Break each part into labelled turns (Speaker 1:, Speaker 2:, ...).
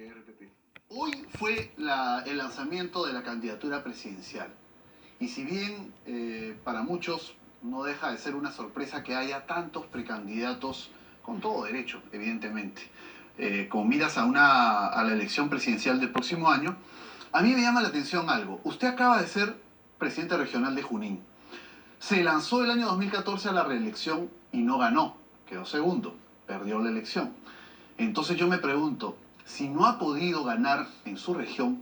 Speaker 1: RPP. Hoy fue el lanzamiento de la candidatura presidencial. Y si bien para muchos no deja de ser una sorpresa que haya tantos precandidatos, con todo derecho, evidentemente, con miras a la elección presidencial del próximo año, a mí me llama la atención algo. Usted acaba de ser presidente regional de Junín. Se lanzó el año 2014 a la reelección y no ganó, quedó segundo, perdió la elección. Entonces yo me pregunto, si no ha podido ganar en su región,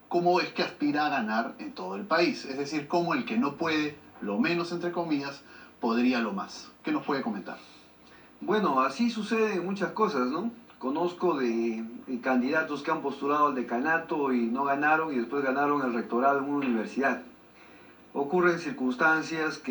Speaker 1: ¿cómo es que aspira a ganar en todo el país? Es decir, ¿cómo el que no puede, lo menos entre comillas, podría lo más? ¿Qué nos puede comentar?
Speaker 2: Bueno, así suceden muchas cosas, ¿no? Conozco de candidatos que han postulado al decanato y no ganaron y después ganaron el rectorado en una universidad. Ocurren circunstancias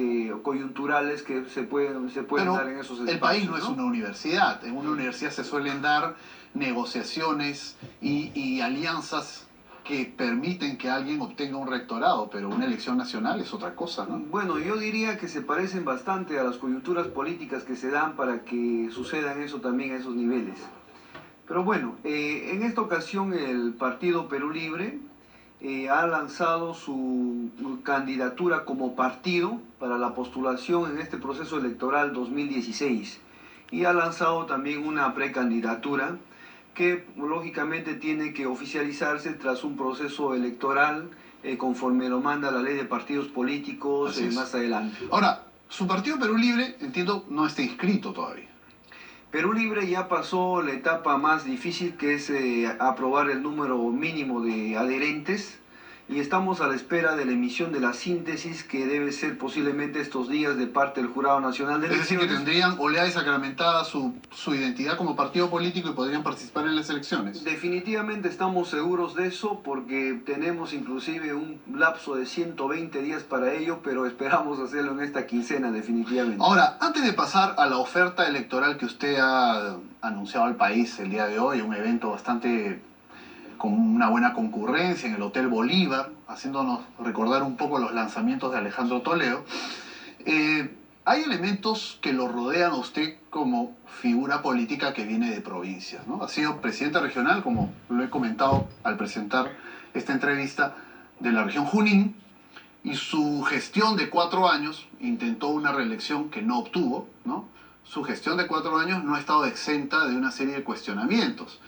Speaker 2: coyunturales que se pueden dar en esos espacios.
Speaker 1: El país no es una universidad. En una universidad se suelen dar negociaciones y alianzas que permiten que alguien obtenga un rectorado, pero una elección nacional es otra cosa, ¿no?
Speaker 2: Bueno, yo diría que se parecen bastante a las coyunturas políticas que se dan para que sucedan eso también a esos niveles. Pero bueno, en esta ocasión el Partido Perú Libre ha lanzado su candidatura como partido para la postulación en este proceso electoral 2016 y ha lanzado también una precandidatura que lógicamente tiene que oficializarse tras un proceso electoral conforme lo manda la ley de partidos políticos más adelante.
Speaker 1: Ahora, su Partido Perú Libre, entiendo, no está inscrito todavía.
Speaker 2: Perú Libre ya pasó la etapa más difícil, que es aprobar el número mínimo de adherentes, y estamos a la espera de la emisión de la síntesis que debe ser posiblemente estos días de parte del Jurado Nacional de Elecciones.
Speaker 1: Es decir, que tendrían oleada y sacramentada su identidad como partido político y podrían participar en las elecciones.
Speaker 2: Definitivamente estamos seguros de eso porque tenemos inclusive un lapso de 120 días para ello, pero esperamos hacerlo en esta quincena definitivamente.
Speaker 1: Ahora, antes de pasar a la oferta electoral que usted ha anunciado al país el día de hoy, un evento bastante con una buena concurrencia en el Hotel Bolívar, haciéndonos recordar un poco los lanzamientos de Alejandro Toledo, hay elementos que lo rodean a usted como figura política que viene de provincias, ¿no? Ha sido presidente regional, como lo he comentado al presentar esta entrevista, de la región Junín, y su gestión de 4 años intentó una reelección que no obtuvo, ¿no? Su gestión de 4 años no ha estado exenta de una serie de cuestionamientos.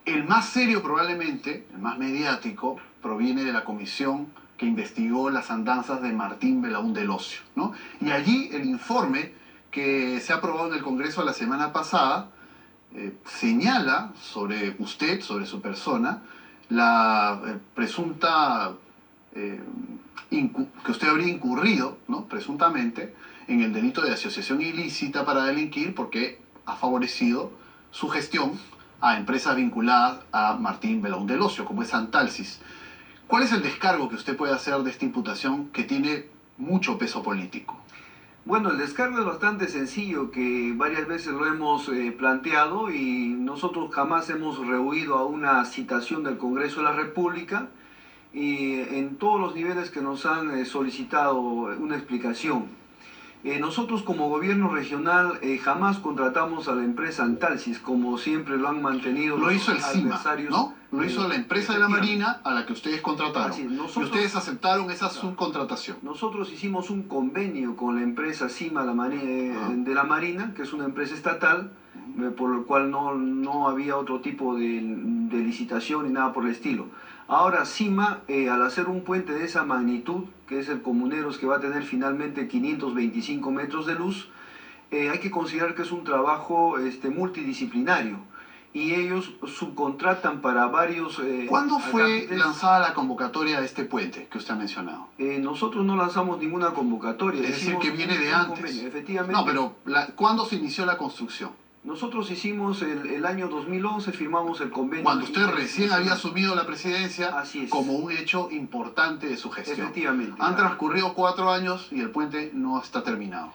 Speaker 1: El más serio probablemente, el más mediático, proviene de la comisión que investigó las andanzas de Martín Belaúnde Locio, ¿no? Y allí el informe que se ha aprobado en el Congreso la semana pasada señala sobre usted, sobre su persona, la presunta que usted habría incurrido, ¿no?, presuntamente, en el delito de asociación ilícita para delinquir porque ha favorecido su gestión a empresas vinculadas a Martín Belaúnde Locio, como es Antalsis. ¿Cuál es el descargo que usted puede hacer de esta imputación que tiene mucho peso político?
Speaker 2: Bueno, el descargo es bastante sencillo, que varias veces lo hemos planteado y nosotros jamás hemos rehuido a una citación del Congreso de la República y en todos los niveles que nos han solicitado una explicación. Nosotros como gobierno regional jamás contratamos a la empresa Antalsis, como siempre lo han mantenido.
Speaker 1: Lo hizo el CIMA, ¿no? Lo hizo la empresa de la Marina a la que ustedes contrataron. Y ustedes aceptaron esa subcontratación.
Speaker 2: Nosotros hicimos un convenio con la empresa CIMA de la Marina, que es una empresa estatal, por lo cual no había otro tipo de licitación ni nada por el estilo. Ahora CIMA, al hacer un puente de esa magnitud, que es el Comuneros, que va a tener finalmente 525 metros de luz, hay que considerar que es un trabajo multidisciplinario y ellos subcontratan para varios...
Speaker 1: ¿Cuándo fue lanzada la convocatoria de este puente que usted ha mencionado?
Speaker 2: Nosotros no lanzamos ninguna convocatoria.
Speaker 1: Es decir, que viene de antes.
Speaker 2: Convenio, efectivamente.
Speaker 1: No, pero ¿cuándo se inició la construcción?
Speaker 2: Nosotros hicimos el año 2011, firmamos el convenio.
Speaker 1: Cuando usted recién había asumido la presidencia.
Speaker 2: Así es.
Speaker 1: Como un hecho importante de su gestión.
Speaker 2: Efectivamente.
Speaker 1: Han transcurrido 4 años y el puente no está terminado.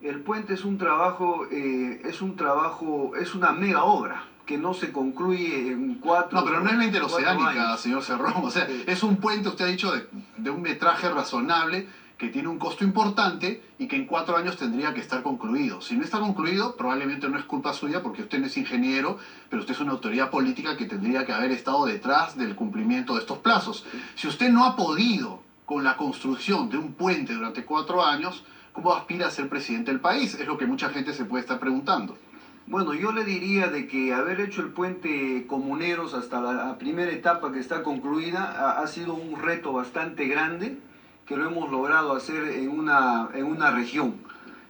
Speaker 2: El puente es un trabajo, es una mega obra que no se concluye en 4
Speaker 1: años. No, pero no es la interoceánica, señor Cerrón. O sea, es un puente, usted ha dicho, de un metraje razonable que tiene un costo importante y que en 4 años tendría que estar concluido. Si no está concluido, probablemente no es culpa suya porque usted no es ingeniero, pero usted es una autoridad política que tendría que haber estado detrás del cumplimiento de estos plazos. Si usted no ha podido con la construcción de un puente durante 4 años, ¿cómo aspira a ser presidente del país? Es lo que mucha gente se puede estar preguntando.
Speaker 2: Bueno, yo le diría de que haber hecho el puente Comuneros hasta la primera etapa que está concluida ha sido un reto bastante grande que lo hemos logrado hacer en una región.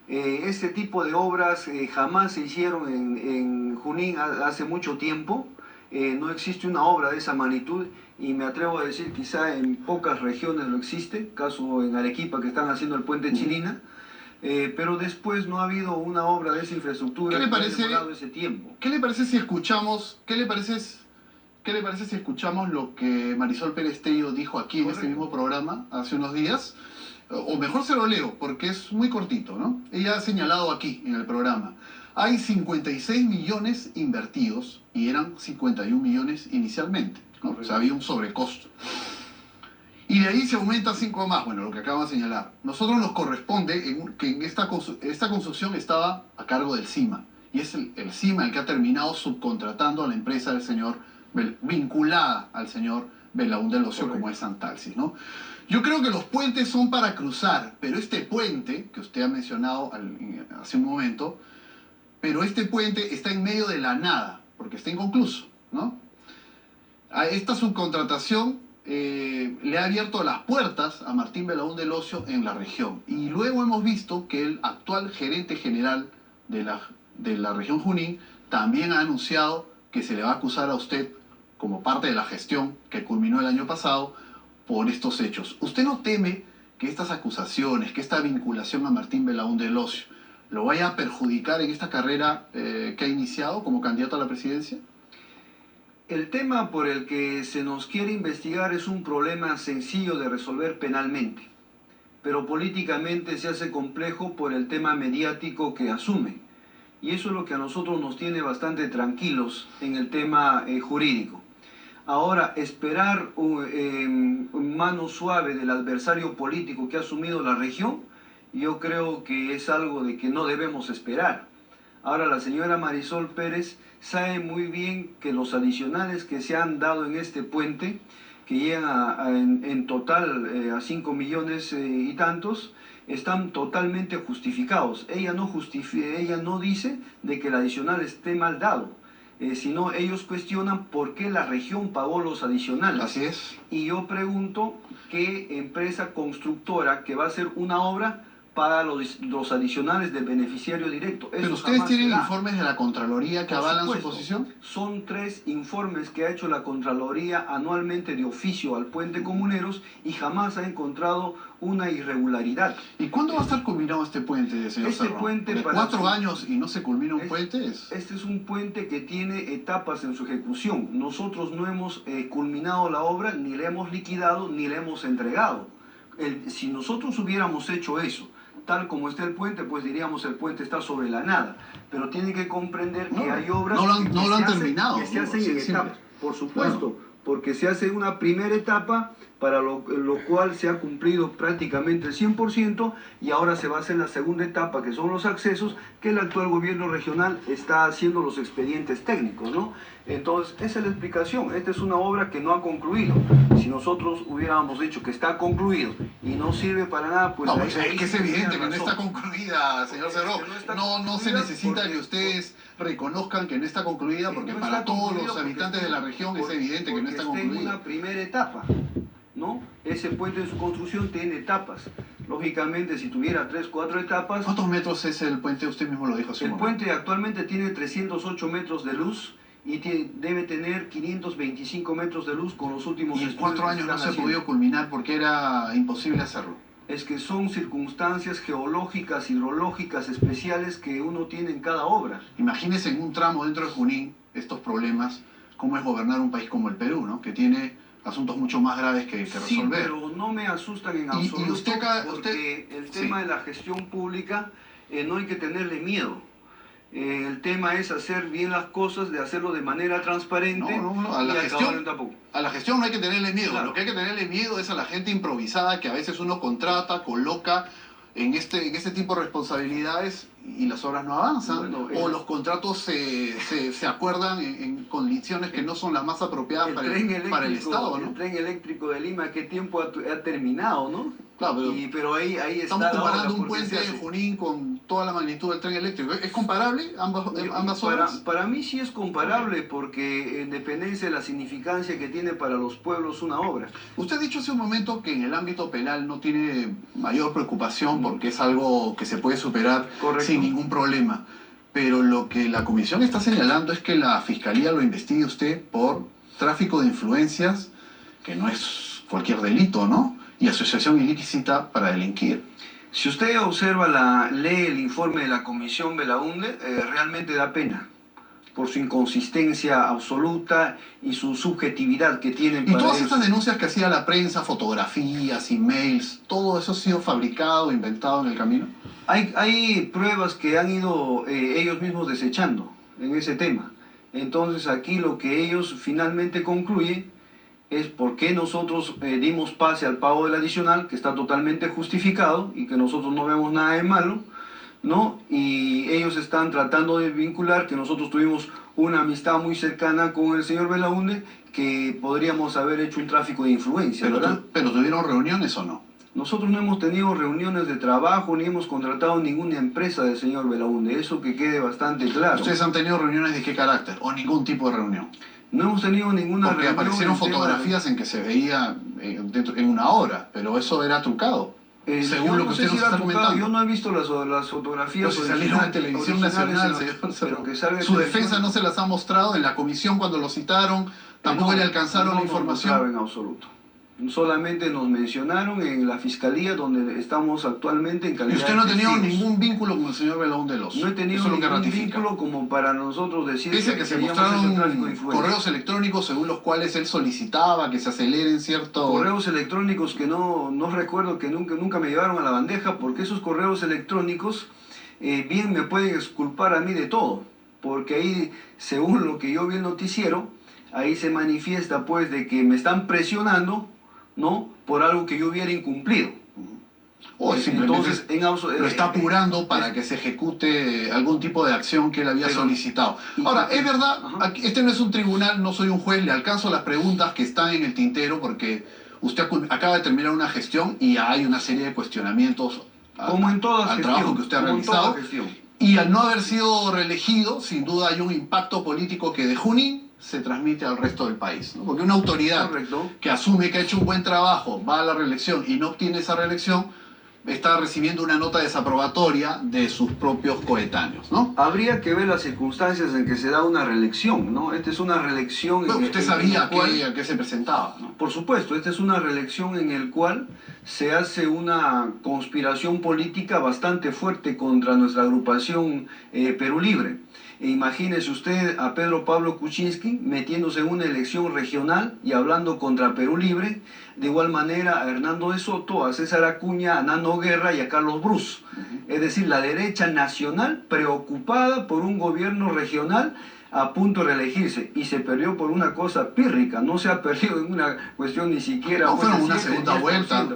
Speaker 2: Este tipo de obras jamás se hicieron en Junín hace mucho tiempo. No existe una obra de esa magnitud y me atrevo a decir quizá en pocas regiones lo existe, caso en Arequipa que están haciendo el puente Chilina. Pero después no ha habido una obra de esa infraestructura
Speaker 1: ¿Qué le parece,
Speaker 2: que haya demorado ese tiempo?
Speaker 1: ¿Qué le parece si escuchamos, qué le parece si escuchamos lo que Marisol Pérez Tello dijo aquí en este mismo programa hace unos días? O mejor se lo leo, porque es muy cortito, ¿no? Ella ha señalado aquí en el programa, hay 56 millones invertidos y eran 51 millones inicialmente, ¿no? O sea, había un sobrecosto. Y de ahí se aumenta 5 más, bueno, lo que acabo de señalar. Nosotros nos corresponde que esta construcción estaba a cargo del CIMA. Y es el CIMA el que ha terminado subcontratando a la empresa del señor, vinculada al señor Belaúnde Locio, como es Santalsis, ¿no? Yo creo que los puentes son para cruzar, pero este puente, que usted ha mencionado hace un momento, pero este puente está en medio de la nada, porque está inconcluso, ¿no? A esta subcontratación le ha abierto las puertas a Martín Belaúnde Locio en la región. Y luego hemos visto que el actual gerente general de la región Junín también ha anunciado que se le va a acusar a usted como parte de la gestión que culminó el año pasado por estos hechos. ¿Usted no teme que estas acusaciones, que esta vinculación a Martín Belaúnde Locio lo vaya a perjudicar en esta carrera que ha iniciado como candidato a la presidencia?
Speaker 2: El tema por el que se nos quiere investigar es un problema sencillo de resolver penalmente, pero políticamente se hace complejo por el tema mediático que asume. Y eso es lo que a nosotros nos tiene bastante tranquilos en el tema jurídico. Ahora, esperar un mano suave del adversario político que ha asumido la región, yo creo que es algo de que no debemos esperar. Ahora, la señora Marisol Pérez sabe muy bien que los adicionales que se han dado en este puente, que llegan en total a 5 millones y tantos, están totalmente justificados. Ella no dice de que el adicional esté mal dado, sino ellos cuestionan por qué la región pagó los adicionales.
Speaker 1: Así es.
Speaker 2: Y yo pregunto qué empresa constructora que va a hacer una obra paga los adicionales del beneficiario directo.
Speaker 1: ¿Pero ustedes tienen informes de la Contraloría que avalan su posición?
Speaker 2: Son 3 informes que ha hecho la Contraloría anualmente de oficio al puente Comuneros y jamás ha encontrado una irregularidad.
Speaker 1: ¿Y cuándo va a estar culminado este puente, señor Cerrón?
Speaker 2: Puente
Speaker 1: ¿De 4 años y no se culmina un puente?
Speaker 2: Este es un puente que tiene etapas en su ejecución. Nosotros no hemos culminado la obra, ni la hemos liquidado, ni la hemos entregado. Si nosotros hubiéramos hecho eso, tal como está el puente, pues diríamos el puente está sobre la nada. Pero tiene que comprender que hay obras
Speaker 1: no lo han terminado,
Speaker 2: que se hacen en etapas. Por supuesto,
Speaker 1: claro.
Speaker 2: Porque se hace una primera etapa para lo cual se ha cumplido prácticamente el 100% y ahora se va a hacer la segunda etapa, que son los accesos, que el actual gobierno regional está haciendo los expedientes técnicos, ¿no? Entonces, esa es la explicación. Esta es una obra que no ha concluido. Si nosotros hubiéramos dicho que está concluido y no sirve para nada, pues...
Speaker 1: No, pues es que es evidente que no está concluida, señor Cerrón. No se necesita que ustedes reconozcan que no está concluida, porque no para todos los habitantes de la región es evidente que no está concluida.
Speaker 2: Está en una primera etapa, ¿no? Ese puente en su construcción tiene etapas. Lógicamente, si tuviera 3, 4 etapas...
Speaker 1: ¿Cuántos metros es el puente? Usted mismo lo dijo hace un momento.
Speaker 2: El puente actualmente tiene 308 metros de luz y debe tener 525 metros de luz con los últimos...
Speaker 1: Y en 4 años no se ha podido culminar porque era imposible hacerlo.
Speaker 2: Es que son circunstancias geológicas, hidrológicas especiales que uno tiene en cada obra.
Speaker 1: Imagínese en un tramo dentro de Junín estos problemas, cómo es gobernar un país como el Perú, ¿no? Que tiene asuntos mucho más graves que resolver.
Speaker 2: Sí, pero no me asustan en absoluto,
Speaker 1: y usted
Speaker 2: porque el tema de la gestión pública no hay que tenerle miedo. El tema es hacer bien las cosas, de hacerlo de manera transparente.
Speaker 1: No, a la
Speaker 2: y
Speaker 1: gestión,
Speaker 2: acabar tampoco.
Speaker 1: a la gestión no hay que tenerle miedo.
Speaker 2: Claro.
Speaker 1: Lo que hay que tenerle miedo es a la gente improvisada que a veces uno contrata, coloca en este tipo de responsabilidades y las obras no avanzan.
Speaker 2: Bueno,
Speaker 1: o los contratos se acuerdan en condiciones que no son las más apropiadas para el Estado, ¿no?
Speaker 2: El tren eléctrico de Lima, ¿qué tiempo ha terminado, no?
Speaker 1: Claro,
Speaker 2: Pero ahí está
Speaker 1: estamos
Speaker 2: la
Speaker 1: comparando
Speaker 2: obra,
Speaker 1: un
Speaker 2: porque
Speaker 1: puente
Speaker 2: se
Speaker 1: de
Speaker 2: hace.
Speaker 1: Junín con toda la magnitud del tren eléctrico. ¿Es comparable ambas obras?
Speaker 2: Para mí sí es comparable, porque en dependencia de la significancia que tiene para los pueblos una obra.
Speaker 1: Usted ha dicho hace un momento que en el ámbito penal no tiene mayor preocupación porque es algo que se puede superar
Speaker 2: Correcto.
Speaker 1: sin ningún problema. Pero lo que la comisión está señalando es que la fiscalía lo investigue usted por tráfico de influencias, que no es cualquier delito, ¿no? Y asociación ilícita para delinquir.
Speaker 2: Si usted lee el informe de la Comisión Belaúnde, realmente da pena por su inconsistencia absoluta y su subjetividad que tienen
Speaker 1: Y
Speaker 2: para
Speaker 1: todas
Speaker 2: ellos.
Speaker 1: estas denuncias que hacía la prensa, fotografías, emails, ¿todo eso ha sido fabricado, inventado en el camino?
Speaker 2: Hay pruebas que han ido ellos mismos desechando en ese tema. Entonces aquí lo que ellos finalmente concluyen es por qué nosotros dimos pase al pago del adicional, que está totalmente justificado y que nosotros no vemos nada de malo, ¿no? Y ellos están tratando de vincular que nosotros tuvimos una amistad muy cercana con el señor Belaúnde, que podríamos haber hecho un tráfico de influencia, ¿verdad?
Speaker 1: ¿Pero tuvieron reuniones o no?
Speaker 2: Nosotros no hemos tenido reuniones de trabajo, ni hemos contratado ninguna empresa del señor Belaúnde, eso que quede bastante claro.
Speaker 1: ¿Ustedes han tenido reuniones de qué carácter? ¿O ningún tipo de reunión?
Speaker 2: No hemos tenido ninguna
Speaker 1: Porque
Speaker 2: reunión.
Speaker 1: aparecieron fotografías en que se veía en una hora, pero eso era trucado. Según lo que usted nos está comentando.
Speaker 2: Yo no he visto las fotografías.
Speaker 1: Pero si salieron en televisión nacional, señor. Su defensa no se las ha mostrado en la comisión cuando lo citaron, tampoco le alcanzaron la información.
Speaker 2: No en absoluto. Solamente nos mencionaron en la fiscalía donde estamos actualmente en calidad de
Speaker 1: ¿Y usted no ha tenido
Speaker 2: testigos.
Speaker 1: ningún vínculo con el señor Belaúnde Lozo?
Speaker 2: No he tenido
Speaker 1: Eso es lo que
Speaker 2: ningún
Speaker 1: ratifica.
Speaker 2: vínculo como para nosotros decir
Speaker 1: Pese a que se
Speaker 2: queríamos hacer tráfico de
Speaker 1: mostraron
Speaker 2: influencia.
Speaker 1: correos electrónicos según los cuales él solicitaba que se aceleren ciertos...
Speaker 2: Correos electrónicos que no recuerdo, que nunca me llevaron a la bandeja, porque esos correos electrónicos bien me pueden exculpar a mí de todo, porque ahí, según lo que yo vi en el noticiero, ahí se manifiesta pues de que me están presionando, ¿no?, por algo que yo hubiera incumplido.
Speaker 1: O simplemente
Speaker 2: Entonces,
Speaker 1: lo está apurando para que se ejecute algún tipo de acción que él había solicitado. Ahora, es verdad, aquí, este no es un tribunal, no soy un juez, le alcanzo las preguntas que están en el tintero porque usted acaba de terminar una gestión y hay una serie de cuestionamientos
Speaker 2: al
Speaker 1: trabajo que usted ha realizado. Y al no haber sido reelegido, sin duda hay un impacto político que de Junín se transmite al resto del país, ¿no? Porque una autoridad que asume que ha hecho un buen trabajo, va a la reelección y no obtiene esa reelección, está recibiendo una nota desaprobatoria de sus propios coetáneos, ¿no?
Speaker 2: Habría que ver las circunstancias en que se da una reelección, ¿no? Esta es una reelección...
Speaker 1: Bueno, usted sabía a qué se presentaba, ¿no?
Speaker 2: Por supuesto, esta es una reelección en la cual se hace una conspiración política bastante fuerte contra nuestra agrupación Perú Libre. E imagínese usted a Pedro Pablo Kuczynski metiéndose en una elección regional y hablando contra Perú Libre, de igual manera a Hernando de Soto, a César Acuña, a Nano Guerra y a Carlos Brus. Es decir, la derecha nacional preocupada por un gobierno regional a punto de reelegirse, y se perdió por una cosa pírrica, no se ha perdido en una cuestión ni siquiera...
Speaker 1: No, fueron una segunda vuelta,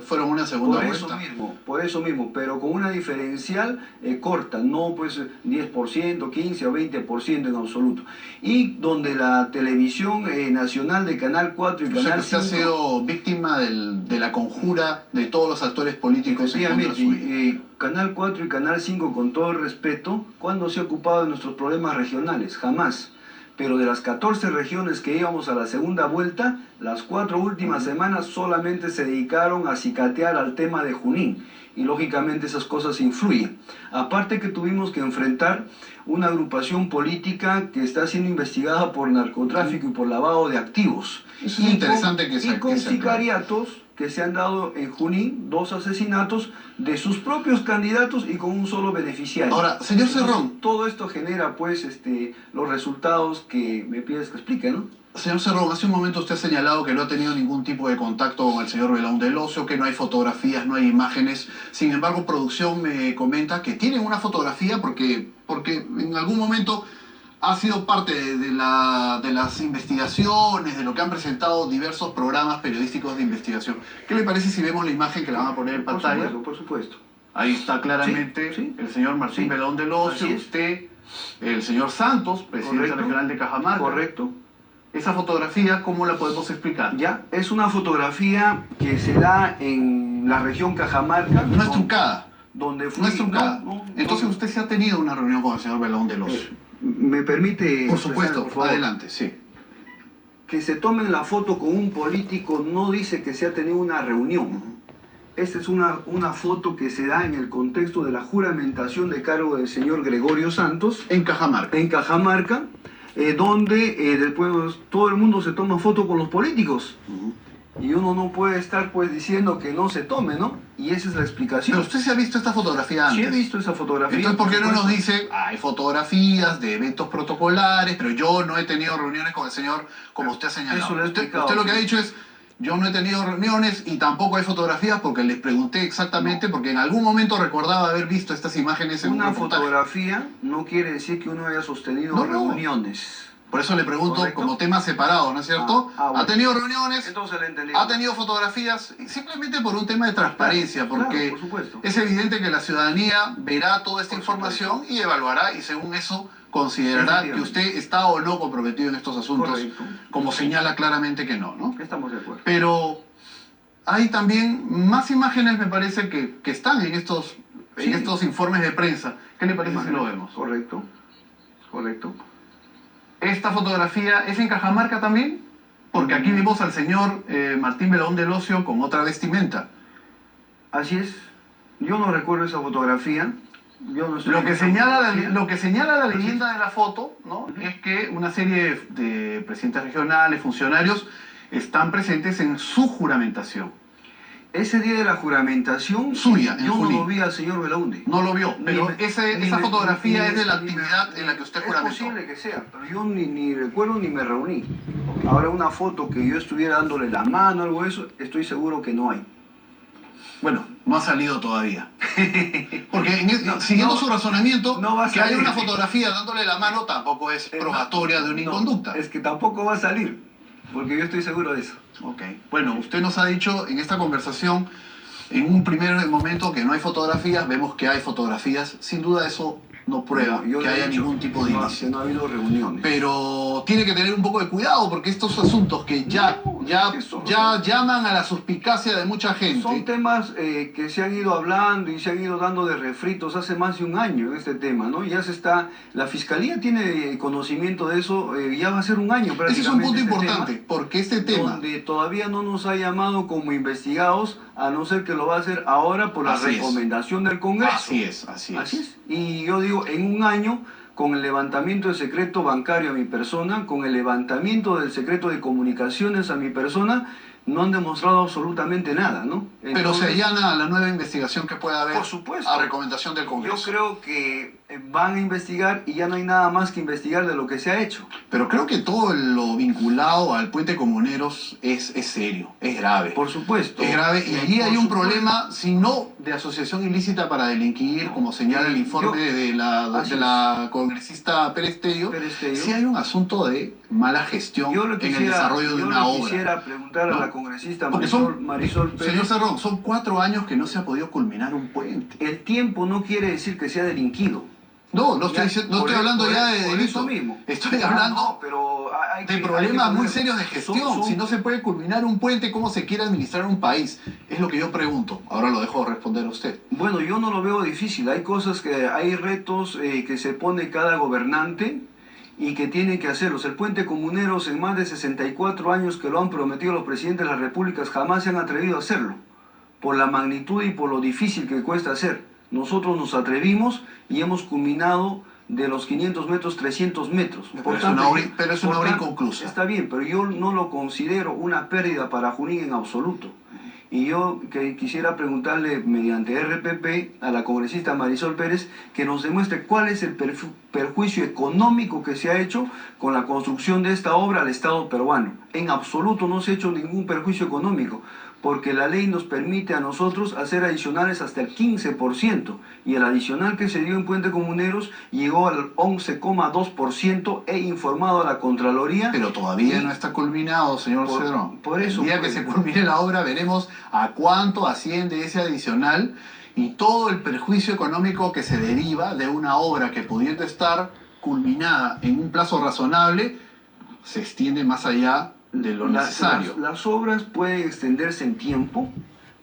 Speaker 2: Por eso mismo, pero con una diferencial corta, no pues 10%, 15 o 20% en absoluto. Y donde la televisión nacional de Canal 4 y Canal 5...
Speaker 1: Usted ha sido víctima de la conjura de todos los actores políticos en contra suya.
Speaker 2: Canal 4 y Canal 5, con todo el respeto, ¿cuándo se ha ocupado de nuestros problemas regionales? Jamás. Pero de las 14 regiones que íbamos a la segunda vuelta, las 4 últimas semanas solamente se dedicaron a cicatear al tema de Junín. Y lógicamente esas cosas influyen. Aparte que tuvimos que enfrentar una agrupación política que está siendo investigada por narcotráfico y por lavado de activos.
Speaker 1: Eso es interesante que se
Speaker 2: con sicariatos que se han dado en Junín, 2 asesinatos de sus propios candidatos y con un solo beneficiario.
Speaker 1: Ahora, señor Cerrón,
Speaker 2: todo esto genera pues los resultados que me pides que explique, ¿no?
Speaker 1: Señor Cerrón, hace un momento usted ha señalado que no ha tenido ningún tipo de contacto con el señor Belaúnde del Ocio, que no hay fotografías, no hay imágenes. Sin embargo, producción me comenta que tienen una fotografía porque en algún momento ha sido parte de las investigaciones, de lo que han presentado diversos programas periodísticos de investigación. ¿Qué le parece si vemos la imagen que la van a poner en pantalla?
Speaker 2: Por supuesto.
Speaker 1: Ahí está claramente
Speaker 2: Sí, sí.
Speaker 1: el señor Martín
Speaker 2: Sí.
Speaker 1: Belaúnde del Ocio,
Speaker 2: Así es.
Speaker 1: usted, el señor Santos, presidente
Speaker 2: Correcto.
Speaker 1: regional de Cajamarca.
Speaker 2: Correcto.
Speaker 1: Esa fotografía, ¿cómo la podemos explicar?
Speaker 2: Ya, es una fotografía que se da en la región Cajamarca.
Speaker 1: No es trucada.
Speaker 2: Donde fui,
Speaker 1: No es trucada.
Speaker 2: no,
Speaker 1: Entonces usted se ha tenido una reunión con el señor Belaúnde del Ocio.
Speaker 2: ¿Me permite?
Speaker 1: Por supuesto,
Speaker 2: por favor?
Speaker 1: adelante, sí.
Speaker 2: Que se tomen la foto con un político no dice que se ha tenido una reunión. Esta es una foto que se da en el contexto de la juramentación de cargo del señor Gregorio Santos
Speaker 1: En Cajamarca.
Speaker 2: en Cajamarca, donde después todo el mundo se toma foto con los políticos. Y uno no puede estar pues diciendo que no se tome, ¿no? Y esa es la explicación.
Speaker 1: Pero usted se ha visto esta fotografía antes.
Speaker 2: Sí he visto esa fotografía.
Speaker 1: Entonces, ¿por qué no nos
Speaker 2: supuesto.
Speaker 1: dice, hay fotografías de eventos protocolares, pero yo no he tenido reuniones con el señor como usted ha señalado?
Speaker 2: Eso lo he
Speaker 1: Usted
Speaker 2: explicado,
Speaker 1: lo que ha
Speaker 2: sí.
Speaker 1: dicho es, yo no he tenido reuniones y tampoco hay fotografías porque les pregunté exactamente, porque en algún momento recordaba haber visto estas imágenes en un
Speaker 2: Una
Speaker 1: reportaje.
Speaker 2: fotografía no quiere decir que uno haya sostenido
Speaker 1: No, no.
Speaker 2: reuniones.
Speaker 1: Por eso le pregunto
Speaker 2: Correcto.
Speaker 1: como tema separado, ¿no es cierto?
Speaker 2: Bueno.
Speaker 1: ¿Ha tenido reuniones?
Speaker 2: Entonces le entendí.
Speaker 1: ¿Ha tenido fotografías? Simplemente por un tema de transparencia,
Speaker 2: Claro,
Speaker 1: porque
Speaker 2: por supuesto.
Speaker 1: es evidente que la ciudadanía verá toda esta
Speaker 2: Por
Speaker 1: información y evaluará, y según eso considerará que usted está o no comprometido en estos asuntos,
Speaker 2: Correcto.
Speaker 1: como señala claramente que no, ¿no?
Speaker 2: Estamos de acuerdo.
Speaker 1: Pero hay también más imágenes, me parece, que están en estos
Speaker 2: Sí.
Speaker 1: informes de prensa. ¿Qué le parece si lo vemos?
Speaker 2: Correcto. Correcto.
Speaker 1: ¿Esta fotografía es en Cajamarca también? Porque aquí vimos al señor Martín Belaúnde del Ocio con otra vestimenta.
Speaker 2: Así es. Yo no recuerdo esa fotografía. Yo no estoy
Speaker 1: Lo
Speaker 2: en
Speaker 1: que,
Speaker 2: esa
Speaker 1: señala
Speaker 2: fotografía.
Speaker 1: lo que señala la leyenda de la foto, ¿no? Es que una serie de presidentes regionales, funcionarios, están presentes en su juramentación.
Speaker 2: Ese día de la juramentación,
Speaker 1: Suya, en
Speaker 2: yo no
Speaker 1: Junín.
Speaker 2: lo vi al señor Belaúnde.
Speaker 1: No lo vio, pero
Speaker 2: Ni me-
Speaker 1: esa fotografía
Speaker 2: ni
Speaker 1: es
Speaker 2: me-
Speaker 1: de la
Speaker 2: ni me-
Speaker 1: actividad en la que usted
Speaker 2: Es
Speaker 1: juramentó.
Speaker 2: posible que sea, pero yo ni recuerdo ni me reuní. Ahora una foto que yo estuviera dándole la mano o algo de eso, estoy seguro que no hay.
Speaker 1: Bueno, no ha salido todavía. Porque siguiendo
Speaker 2: no,
Speaker 1: su razonamiento,
Speaker 2: no va a
Speaker 1: que haya
Speaker 2: salir.
Speaker 1: una fotografía dándole la mano tampoco es probatoria de una
Speaker 2: No,
Speaker 1: inconducta.
Speaker 2: es que tampoco va a salir, porque yo estoy seguro de eso.
Speaker 1: Ok. Bueno, usted nos ha dicho en esta conversación, en un primer momento, que no hay fotografías, vemos que hay fotografías. Sin duda eso no prueba
Speaker 2: Yo
Speaker 1: que
Speaker 2: le he
Speaker 1: haya
Speaker 2: dicho
Speaker 1: ningún tipo de
Speaker 2: que no
Speaker 1: ilícito.
Speaker 2: ha habido reuniones.
Speaker 1: Pero tiene que tener un poco de cuidado porque estos asuntos que ya llaman a la suspicacia de mucha gente.
Speaker 2: Son temas que se han ido hablando y se han ido dando de refritos hace más de un año en este tema, ¿no? Ya se está, la Fiscalía tiene conocimiento de eso, ya va a ser un año prácticamente.
Speaker 1: Ese es un punto
Speaker 2: este
Speaker 1: importante,
Speaker 2: tema,
Speaker 1: porque este tema...
Speaker 2: donde todavía no nos ha llamado como investigados, a no ser que lo va a hacer ahora por la
Speaker 1: Así es.
Speaker 2: recomendación del Congreso.
Speaker 1: Así es.
Speaker 2: Así es. Y yo digo, en un año, con el levantamiento del secreto bancario a mi persona, con el levantamiento del secreto de comunicaciones a mi persona, no han demostrado absolutamente nada, ¿no?
Speaker 1: Pero se allana a la nueva investigación que pueda haber
Speaker 2: Por supuesto.
Speaker 1: a recomendación del
Speaker 2: Yo
Speaker 1: Congreso.
Speaker 2: creo que van a investigar y ya no hay nada más que investigar de lo que se ha hecho.
Speaker 1: Pero creo que todo lo vinculado al puente Comuneros es serio, es grave.
Speaker 2: Por supuesto.
Speaker 1: Es grave y allí
Speaker 2: Por
Speaker 1: hay un
Speaker 2: supuesto.
Speaker 1: problema, si no de asociación ilícita para delinquir, como señala el informe de
Speaker 2: así
Speaker 1: la congresista Pérez Tello,
Speaker 2: Pérez Tello.
Speaker 1: sí hay un asunto de mala gestión
Speaker 2: Yo le
Speaker 1: en el desarrollo de una
Speaker 2: yo le
Speaker 1: obra.
Speaker 2: quisiera preguntar
Speaker 1: ¿no?
Speaker 2: a la congresista
Speaker 1: Porque
Speaker 2: Marisol Pérez.
Speaker 1: Señor Cerrón, son 4 años que no se ha podido culminar un puente.
Speaker 2: El tiempo no quiere decir que sea delinquido.
Speaker 1: No
Speaker 2: Ya,
Speaker 1: estoy hablando ya de
Speaker 2: por
Speaker 1: delito.
Speaker 2: eso mismo.
Speaker 1: Estoy
Speaker 2: No,
Speaker 1: hablando
Speaker 2: no, pero hay
Speaker 1: de
Speaker 2: que-
Speaker 1: problemas
Speaker 2: hay que
Speaker 1: muy
Speaker 2: poner-
Speaker 1: serios de gestión.
Speaker 2: son-
Speaker 1: Si no se puede culminar un puente, ¿cómo se quiere administrar un país? Es lo que yo pregunto. Ahora lo dejo responder a usted.
Speaker 2: Bueno, yo no lo veo difícil. Hay cosas hay retos que se pone cada gobernante y que tienen que hacerlos. El puente Comuneros, en más de 64 años que lo han prometido los presidentes de las repúblicas, jamás se han atrevido a hacerlo, por la magnitud y por lo difícil que cuesta hacer. Nosotros nos atrevimos y hemos culminado de los 500 metros, 300 metros.
Speaker 1: Pero es una obra
Speaker 2: tanto,
Speaker 1: inconclusa.
Speaker 2: Está bien, pero yo no lo considero una pérdida para Junín en absoluto. Y yo quisiera preguntarle mediante RPP a la congresista Marisol Pérez que nos demuestre cuál es el perjuicio económico que se ha hecho con la construcción de esta obra al Estado peruano. En absoluto no se ha hecho ningún perjuicio económico, porque la ley nos permite a nosotros hacer adicionales hasta el 15%, y el adicional que se dio en Puente Comuneros llegó al 11,2%, he informado a la Contraloría.
Speaker 1: Pero todavía no está culminado, señor Cedrón.
Speaker 2: Por eso,
Speaker 1: el día que se culmine la obra veremos a cuánto asciende ese adicional y todo el perjuicio económico que se deriva de una obra que pudiendo estar culminada en un plazo razonable, se extiende más allá de lo necesario.
Speaker 2: Las obras pueden extenderse en tiempo,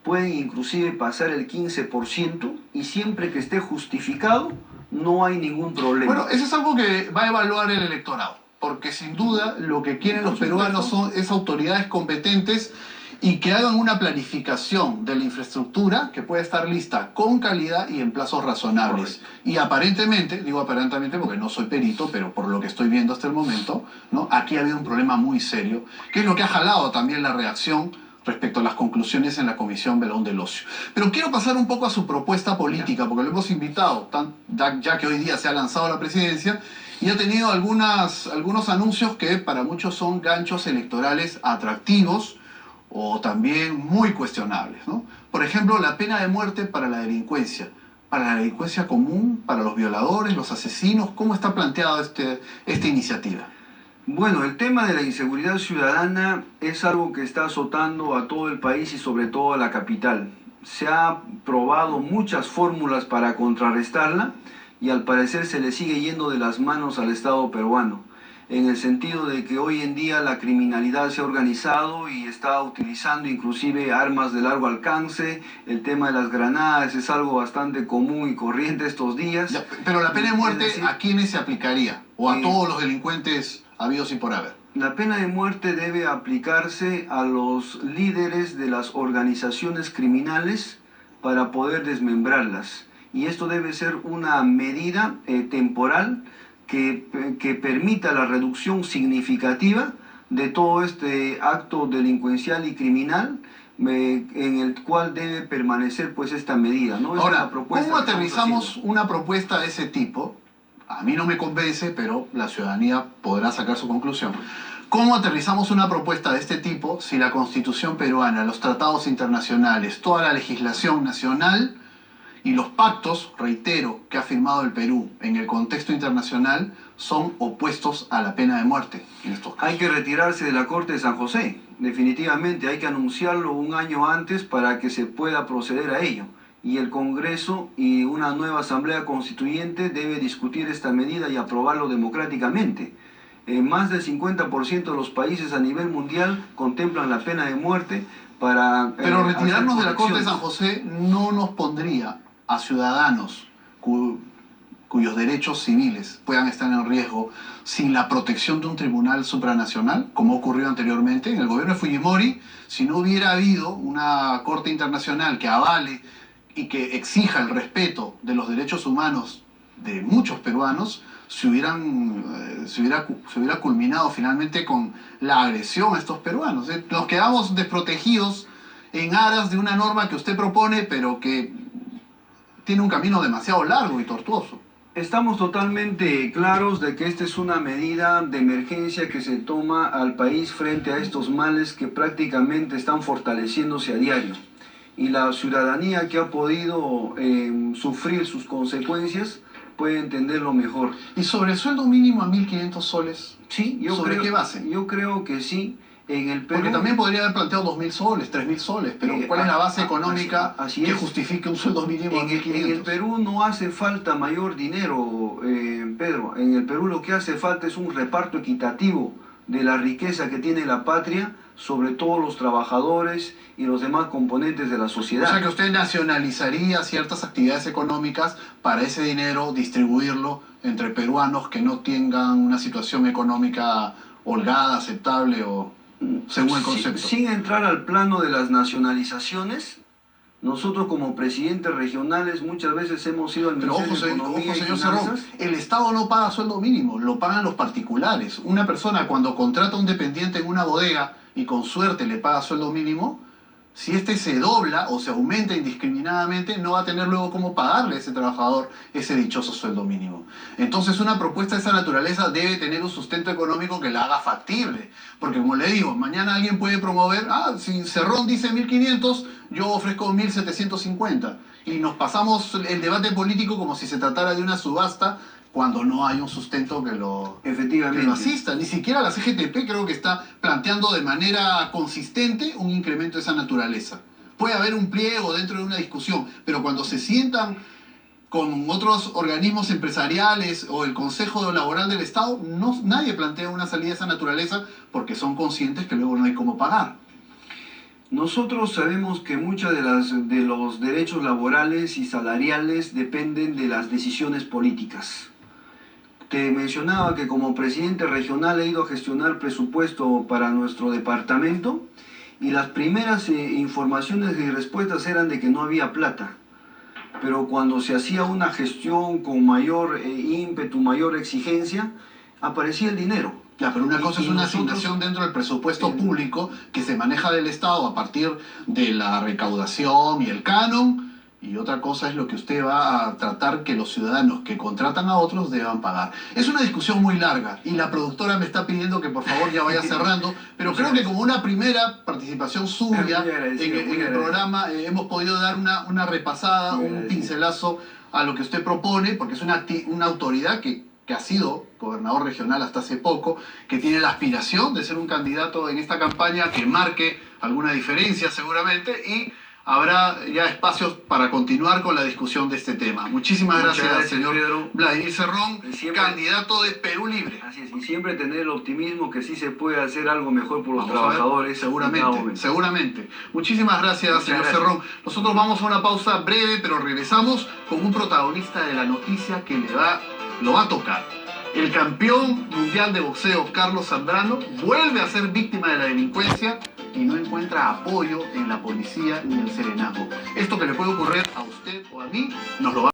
Speaker 2: pueden inclusive pasar el 15%, y siempre que esté justificado, no hay ningún problema.
Speaker 1: Bueno, eso es algo que va a evaluar el electorado, porque sin duda lo que quieren los peruanos es autoridades competentes y que hagan una planificación de la infraestructura que pueda estar lista con calidad y en plazos razonables.
Speaker 2: Correcto.
Speaker 1: Y aparentemente, digo aparentemente porque no soy perito, pero por lo que estoy viendo hasta el momento, ¿no? Aquí ha habido un problema muy serio, que es lo que ha jalado también la reacción respecto a las conclusiones en la Comisión Belón del Ocio. Pero quiero pasar un poco a su propuesta política, porque lo hemos invitado, ya que hoy día se ha lanzado a la presidencia, y ha tenido algunos anuncios que para muchos son ganchos electorales atractivos, o también muy cuestionables, ¿no? Por ejemplo, la pena de muerte para la delincuencia común, para los violadores, los asesinos. ¿Cómo está planteada esta iniciativa?
Speaker 2: Bueno, el tema de la inseguridad ciudadana es algo que está azotando a todo el país y sobre todo a la capital. Se ha probado muchas fórmulas para contrarrestarla y al parecer se le sigue yendo de las manos al Estado peruano, en el sentido de que hoy en día la criminalidad se ha organizado y está utilizando inclusive armas de largo alcance. El tema de las granadas es algo bastante común y corriente estos días.
Speaker 1: Ya, pero la pena de muerte, ¿a quiénes se aplicaría? ¿O a todos los delincuentes habidos y por haber?
Speaker 2: La pena de muerte debe aplicarse a los líderes de las organizaciones criminales para poder desmembrarlas. Y esto debe ser una medida temporal que permita la reducción significativa de todo este acto delincuencial y criminal, en el cual debe permanecer pues esta medida, ¿no?
Speaker 1: Ahora, ¿cómo aterrizamos una propuesta de ese tipo? A mí no me convence, pero la ciudadanía podrá sacar su conclusión. ¿Cómo aterrizamos una propuesta de este tipo si la Constitución peruana, los tratados internacionales, toda la legislación nacional y los pactos, reitero, que ha firmado el Perú en el contexto internacional son opuestos a la pena de muerte en estos casos?
Speaker 2: Hay que retirarse de la Corte de San José, definitivamente, hay que anunciarlo un año antes para que se pueda proceder a ello. Y el Congreso y una nueva Asamblea Constituyente debe discutir esta medida y aprobarlo democráticamente. Más del 50% de los países a nivel mundial contemplan la pena de muerte para...
Speaker 1: Pero retirarnos de la Corte de San José no nos pondría a ciudadanos cuyos derechos civiles puedan estar en riesgo sin la protección de un tribunal supranacional, como ocurrió anteriormente. En el gobierno de Fujimori, si no hubiera habido una Corte Internacional que avale y que exija el respeto de los derechos humanos de muchos peruanos, se hubiera culminado finalmente con la agresión a estos peruanos. Nos quedamos desprotegidos en aras de una norma que usted propone, pero que tiene un camino demasiado largo y tortuoso.
Speaker 2: Estamos totalmente claros de que esta es una medida de emergencia que se toma al país frente a estos males que prácticamente están fortaleciéndose a diario. Y la ciudadanía que ha podido sufrir sus consecuencias puede entenderlo mejor.
Speaker 1: ¿Y sobre el sueldo mínimo a 1.500 soles?
Speaker 2: Sí,
Speaker 1: ¿Sobre qué base?
Speaker 2: Yo creo que sí. En el Perú,
Speaker 1: porque también podría haber planteado 2.000 soles, 3.000 soles, pero ¿cuál es la base económica que justifique un sueldo mínimo de 1.500?
Speaker 2: En el Perú no hace falta mayor dinero, Pedro. En el Perú lo que hace falta es un reparto equitativo de la riqueza que tiene la patria sobre todos los trabajadores y los demás componentes de la sociedad.
Speaker 1: O sea que usted nacionalizaría ciertas actividades económicas para ese dinero distribuirlo entre peruanos que no tengan una situación económica holgada, aceptable o según el concepto.
Speaker 2: Sin entrar al plano de las nacionalizaciones, nosotros como presidentes regionales muchas veces hemos ido al Ministerio de Economía y
Speaker 1: señor Cerrón, el Estado no paga sueldo mínimo, lo pagan los particulares. Una persona cuando contrata a un dependiente en una bodega y con suerte le paga sueldo mínimo, si este se dobla o se aumenta indiscriminadamente, no va a tener luego cómo pagarle a ese trabajador ese dichoso sueldo mínimo. Entonces una propuesta de esa naturaleza debe tener un sustento económico que la haga factible. Porque como le digo, mañana alguien puede promover, si Cerrón dice 1.500, yo ofrezco 1.750. Y nos pasamos el debate político como si se tratara de una subasta, cuando no hay un sustento que lo asista. Ni siquiera la CGTP creo que está planteando de manera consistente un incremento de esa naturaleza. Puede haber un pliego dentro de una discusión, pero cuando se sientan con otros organismos empresariales o el Consejo Laboral del Estado, nadie plantea una salida de esa naturaleza porque son conscientes que luego no hay cómo pagar.
Speaker 2: Nosotros sabemos que muchos de los derechos laborales y salariales dependen de las decisiones políticas. Te mencionaba que como presidente regional he ido a gestionar presupuesto para nuestro departamento y las primeras informaciones y respuestas eran de que no había plata. Pero cuando se hacía una gestión con mayor ímpetu, mayor exigencia, aparecía el dinero.
Speaker 1: Ya, pero una cosa es una asignación dentro del presupuesto público que se maneja del Estado a partir de la recaudación y el canon, y otra cosa es lo que usted va a tratar que los ciudadanos que contratan a otros deban pagar. Es una discusión muy larga y la productora me está pidiendo que por favor ya vaya cerrando, pero creo que como una primera participación suya en el programa hemos podido dar una repasada, un pincelazo a lo que usted propone, porque es una autoridad que ha sido gobernador regional hasta hace poco, que tiene la aspiración de ser un candidato en esta campaña que marque alguna diferencia seguramente, y habrá ya espacios para continuar con la discusión de este tema. Muchísimas gracias, señor
Speaker 2: Pedro.
Speaker 1: Vladimir Cerrón, candidato de Perú Libre.
Speaker 2: Así es, y siempre tener el optimismo que sí se puede hacer algo mejor por los trabajadores.
Speaker 1: Seguramente. Muchísimas gracias, señor Cerrón. Nosotros vamos a una pausa breve, pero regresamos con un protagonista de la noticia que lo va a tocar. El campeón mundial de boxeo, Carlos Zambrano, vuelve a ser víctima de la delincuencia y no encuentra apoyo en la policía ni en el serenazgo. Esto que le puede ocurrir a usted o a mí, nos lo va